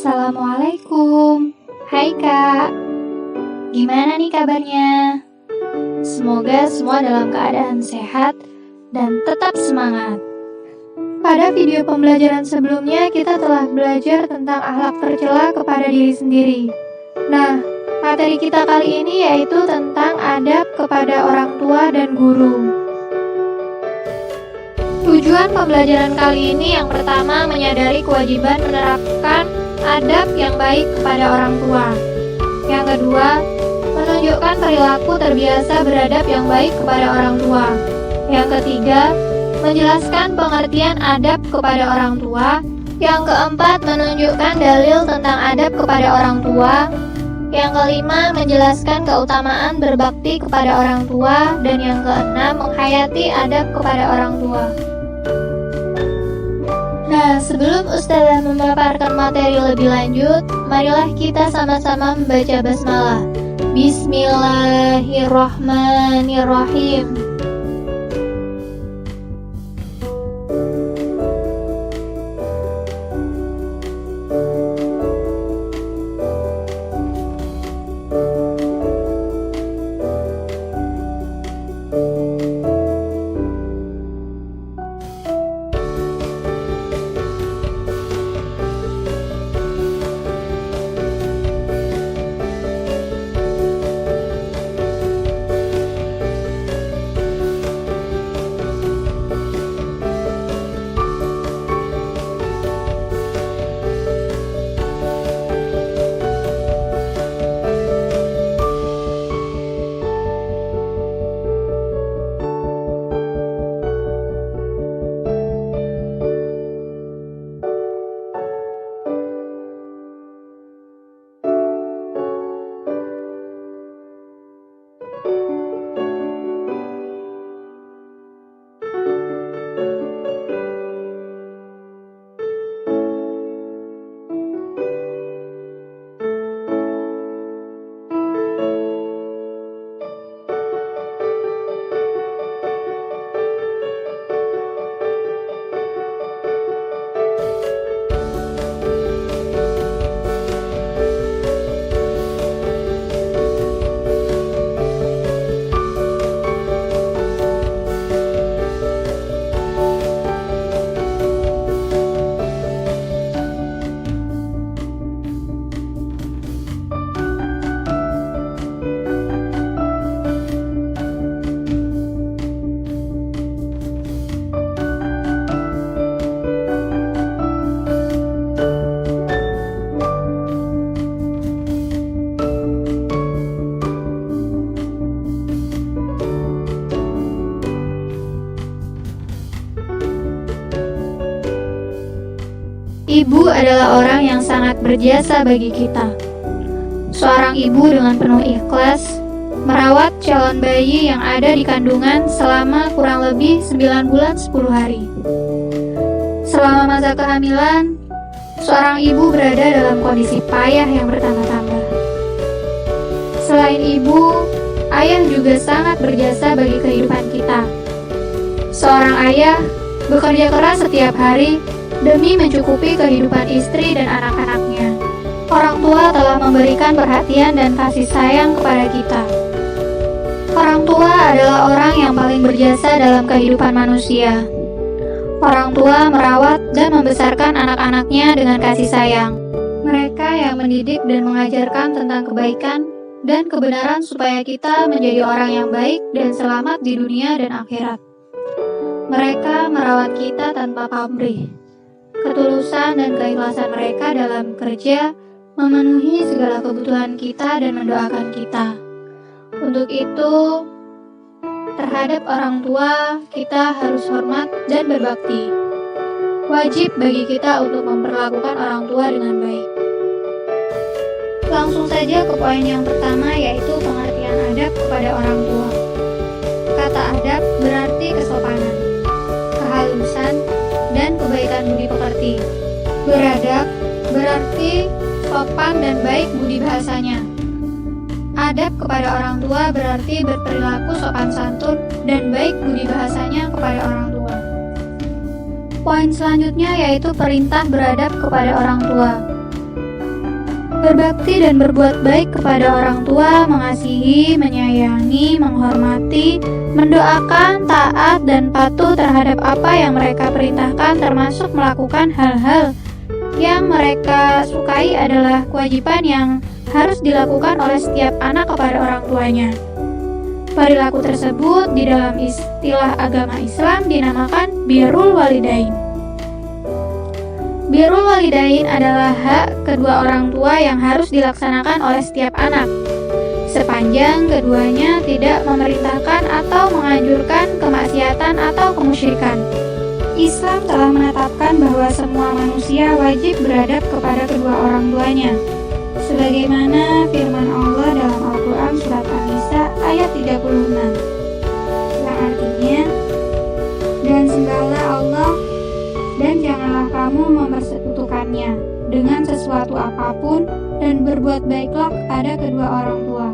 Assalamualaikum. Hai Kak, gimana nih kabarnya? Semoga semua dalam keadaan sehat dan tetap semangat. Pada video pembelajaran sebelumnya kita telah belajar tentang akhlak tercela kepada diri sendiri. Nah, materi kita kali ini yaitu tentang adab kepada orang tua dan guru. Tujuan pembelajaran kali ini yang pertama menyadari kewajiban menerapkan adab yang baik kepada orang tua. Yang kedua, menunjukkan perilaku terbiasa beradab yang baik kepada orang tua. Yang ketiga, menjelaskan pengertian adab kepada orang tua. Yang keempat, menunjukkan dalil tentang adab kepada orang tua. Yang kelima, menjelaskan keutamaan berbakti kepada orang tua. Dan yang keenam, menghayati adab kepada orang tua. Nah, sebelum Ustazah memaparkan materi lebih lanjut, marilah kita sama-sama membaca basmalah. Bismillahirrahmanirrahim. Ibu adalah orang yang sangat berjasa bagi kita. Seorang ibu dengan penuh ikhlas merawat calon bayi yang ada di kandungan selama kurang lebih 9 bulan 10 hari. Selama masa kehamilan, seorang ibu berada dalam kondisi payah yang bertambah-tambah. Selain ibu, ayah juga sangat berjasa bagi kehidupan kita. Seorang ayah bekerja keras setiap hari demi mencukupi kehidupan istri dan anak-anaknya. Orang tua telah memberikan perhatian dan kasih sayang kepada kita. Orang tua adalah orang yang paling berjasa dalam kehidupan manusia. Orang tua merawat dan membesarkan anak-anaknya dengan kasih sayang. Mereka yang mendidik dan mengajarkan tentang kebaikan dan kebenaran supaya kita menjadi orang yang baik dan selamat di dunia dan akhirat. Mereka merawat kita tanpa pamrih. Ketulusan dan keikhlasan mereka dalam kerja memenuhi segala kebutuhan kita dan mendoakan kita. Untuk itu, terhadap orang tua kita harus hormat dan berbakti. Wajib bagi kita untuk memperlakukan orang tua dengan baik. Langsung saja ke poin yang pertama, yaitu pengertian adab kepada orang tua. Kata adab berarti kesopanan, kehalusan, dan kebaikan budi pekerti. Beradab berarti sopan dan baik budi bahasanya. Adab kepada orang tua berarti berperilaku sopan santun dan baik budi bahasanya kepada orang tua. Poin selanjutnya yaitu perintah beradab kepada orang tua. Berbakti dan berbuat baik kepada orang tua, mengasihi, menyayangi, menghormati, mendoakan, taat, dan patuh terhadap apa yang mereka perintahkan, termasuk melakukan hal-hal yang mereka sukai adalah kewajiban yang harus dilakukan oleh setiap anak kepada orang tuanya. Perilaku tersebut di dalam istilah agama Islam dinamakan birrul walidain. Birrul walidain adalah hak kedua orang tua yang harus dilaksanakan oleh setiap anak, sepanjang keduanya tidak memerintahkan atau menganjurkan kemaksiatan atau kemusyrikan. Islam telah menetapkan bahwa semua manusia wajib beradab kepada kedua orang tuanya, sebagaimana firman Allah dalam Al-Quran Surat An-Nisa ayat 36, yang artinya, dan sembahlah Allah dan janganlah kamu mempersekutukannya dengan sesuatu apapun dan berbuat baiklah kepada kedua orang tua.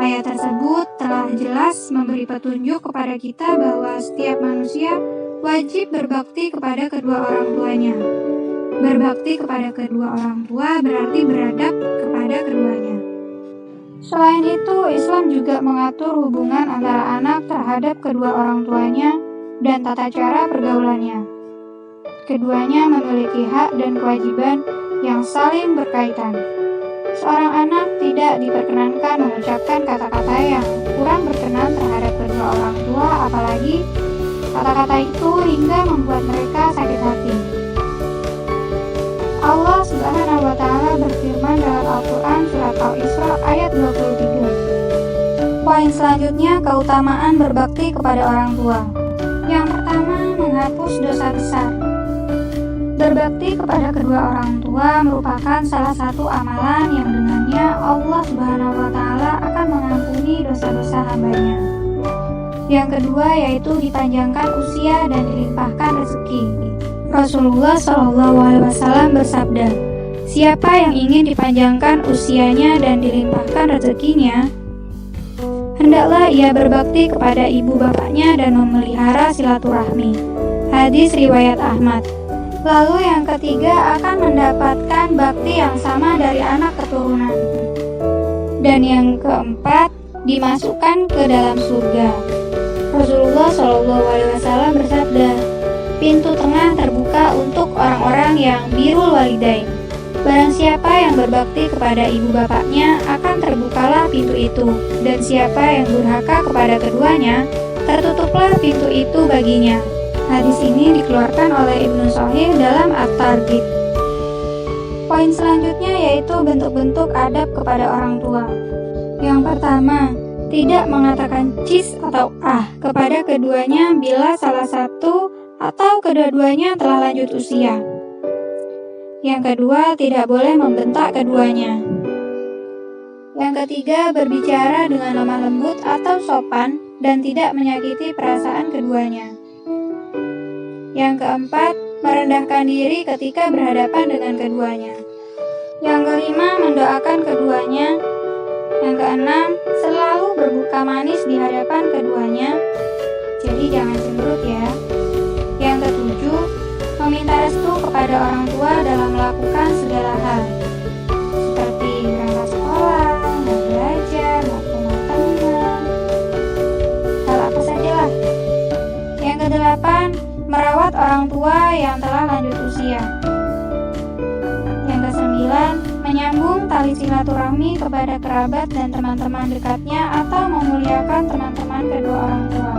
Ayat tersebut telah jelas memberi petunjuk kepada kita bahwa setiap manusia wajib berbakti kepada kedua orang tuanya. Berbakti kepada kedua orang tua berarti beradab kepada keduanya. Selain itu, Islam juga mengatur hubungan antara anak terhadap kedua orang tuanya dan tata cara pergaulannya. Keduanya memiliki hak dan kewajiban yang saling berkaitan. Seorang anak tidak diperkenankan mengucapkan kata-kata yang kurang berkenan terhadap kedua orang tua, apalagi kata-kata itu hingga membuat mereka sakit hati. Allah Subhanahu wa Ta'ala berfirman dalam Al-Quran Surat Al-Isra ayat 23. Poin selanjutnya, keutamaan berbakti kepada orang tua. Yang pertama, menghapus dosa besar. Berbakti kepada kedua orang tua merupakan salah satu amalan yang dengannya Allah Subhanahu wa Ta'ala akan mengampuni dosa-dosa hambanya. Yang kedua yaitu dipanjangkan usia dan dilimpahkan rezeki. Rasulullah SAW bersabda, siapa yang ingin dipanjangkan usianya dan dilimpahkan rezekinya, hendaklah ia berbakti kepada ibu bapaknya dan memelihara silaturahmi. Hadis riwayat Ahmad. Lalu yang ketiga akan mendapatkan bakti yang sama dari anak keturunan. Dan yang keempat dimasukkan ke dalam surga. Rasulullah SAW bersabda, pintu tengah terbuka untuk orang-orang yang birrul walidain. Barang siapa yang berbakti kepada ibu bapaknya akan terbukalah pintu itu, dan siapa yang durhaka kepada keduanya, tertutuplah pintu itu baginya. Hadis ini dikeluarkan oleh Ibnu Shahih dalam At-Targhib. Poin selanjutnya yaitu bentuk-bentuk adab kepada orang tua. Yang pertama, tidak mengatakan cis atau ah kepada keduanya bila salah satu atau kedua-duanya telah lanjut usia. Yang kedua, tidak boleh membentak keduanya. Yang ketiga, berbicara dengan lemah lembut atau sopan dan tidak menyakiti perasaan keduanya. Yang keempat, merendahkan diri ketika berhadapan dengan keduanya. Yang kelima, mendoakan keduanya. Yang keenam, selalu berbuka manis di hadapan keduanya. Jadi jangan cemberut ya. Yang ketujuh, meminta restu kepada orang tua dalam melakukan segala hal, seperti berangkat sekolah, mau belajar, mau ke rumah teman, hal apa sajalah. Yang kedelapan, merawat orang tua yang telah lanjut usia. Yang kesembilan, menyambung tali silaturahmi kepada kerabat dan teman-teman dekatnya atau memuliakan teman-teman kedua orang tua.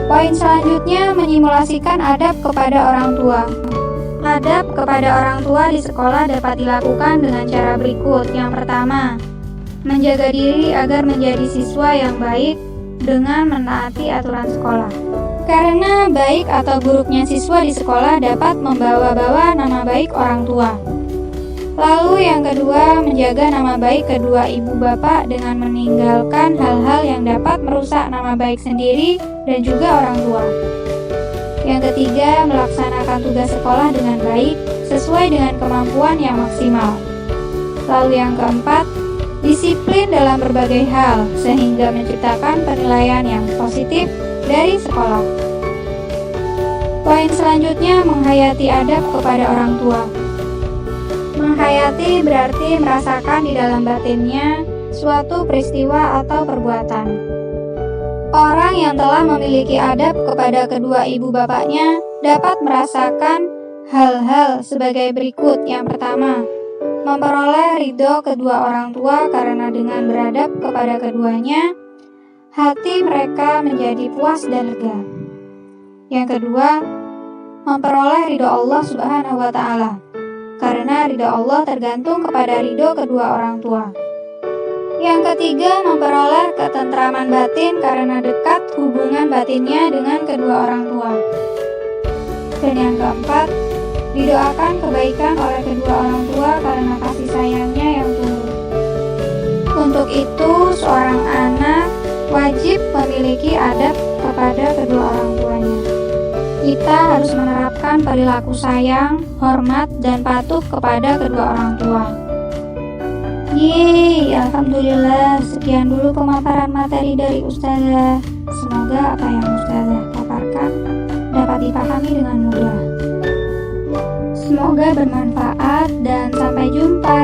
Poin selanjutnya, menyimulasikan adab kepada orang tua. Adab kepada orang tua di sekolah dapat dilakukan dengan cara berikut. Yang pertama, menjaga diri agar menjadi siswa yang baik dengan menaati aturan sekolah. Karena baik atau buruknya siswa di sekolah dapat membawa-bawa nama baik orang tua. Lalu yang kedua, menjaga nama baik kedua ibu bapak dengan meninggalkan hal-hal yang dapat merusak nama baik sendiri dan juga orang tua. Yang ketiga, melaksanakan tugas sekolah dengan baik sesuai dengan kemampuan yang maksimal. Lalu yang keempat, disiplin dalam berbagai hal sehingga menciptakan penilaian yang positif dari sekolah. Poin selanjutnya, menghayati adab kepada orang tua. Menghayati berarti merasakan di dalam batinnya suatu peristiwa atau perbuatan. Orang yang telah memiliki adab kepada kedua ibu bapaknya dapat merasakan hal-hal sebagai berikut. Yang pertama, memperoleh ridho kedua orang tua karena dengan beradab kepada keduanya, hati mereka menjadi puas dan lega. Yang kedua, memperoleh ridho Allah Subhanahu wa Ta'ala, karena ridho Allah tergantung kepada ridho kedua orang tua. Yang ketiga, memperoleh ketentraman batin karena dekat hubungan batinnya dengan kedua orang tua. Dan yang keempat, didoakan kebaikan oleh kedua orang tua karena kasih sayangnya yang tulus. Untuk itu, seorang anak wajib memiliki adab kepada kedua orang tuanya. Kita harus menerapkan perilaku sayang, hormat, dan patuh kepada kedua orang tua. Yeay, alhamdulillah, sekian dulu pemaparan materi dari Ustazah. Semoga apa yang Ustazah paparkan dapat dipahami dengan mudah. Semoga bermanfaat dan sampai jumpa.